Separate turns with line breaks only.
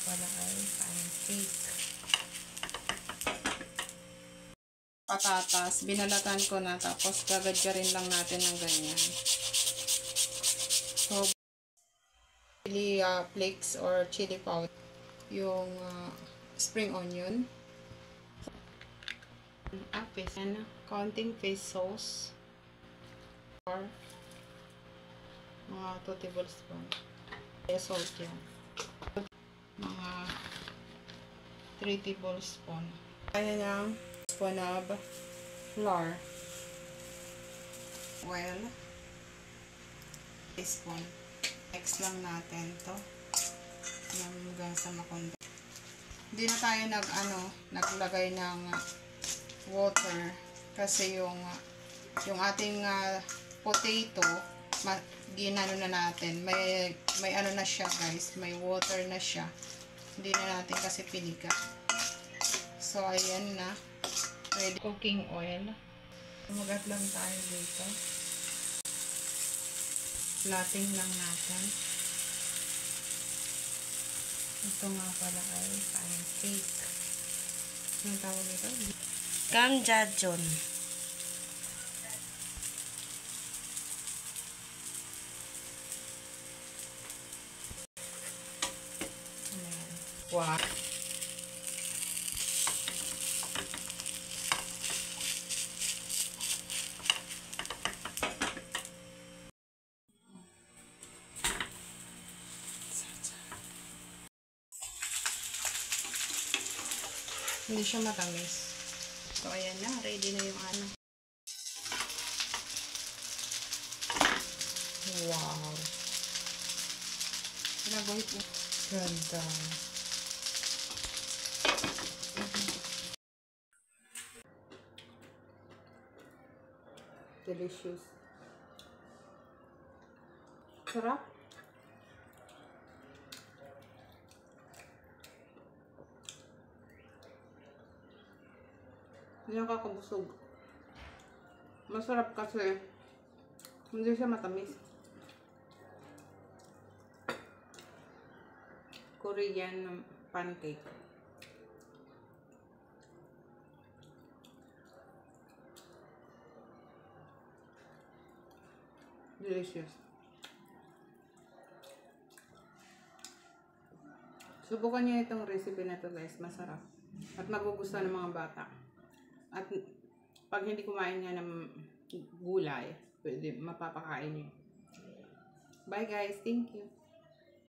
pala ay pancake. Patatas, binalatan ko na, tapos gagadyarin lang natin ng ganyan. So, chili flakes or chili powder, yung spring onion, and counting fish sauce, or mga 2 tablespoon. Salt yan. Mga 3 tablespoon. Kaya ng spoon of flour. Oil. Teaspoon. Mix lang natin to. Hanggang sa makundi. Hindi na tayo naglagay ng water kasi yung ating potato ginano na natin, may ano na siya guys, may water na siya, hindi na natin kasi piniga. So ayan na, ready. Cooking oil, umagat lang tayo dito, flatting lang natin. Ito nga pala ay pancake. Anong tawag ito?
Gamjajon.
Wow. Hindi siya matamis. So, ayan na. Ready na yung ano. Wow. Pinagawit mo. Ganda. Delicious. Sarap. Hindi nakakabusog. Masarap kasi hindi siya matamis. Korean pancake. Delicious. Subukan niyo itong recipe na to guys. Masarap. At magugustuhan ng mga bata. At pag hindi kumain nga ng gulay, pwede mapapakain niyo. Bye guys. Thank you.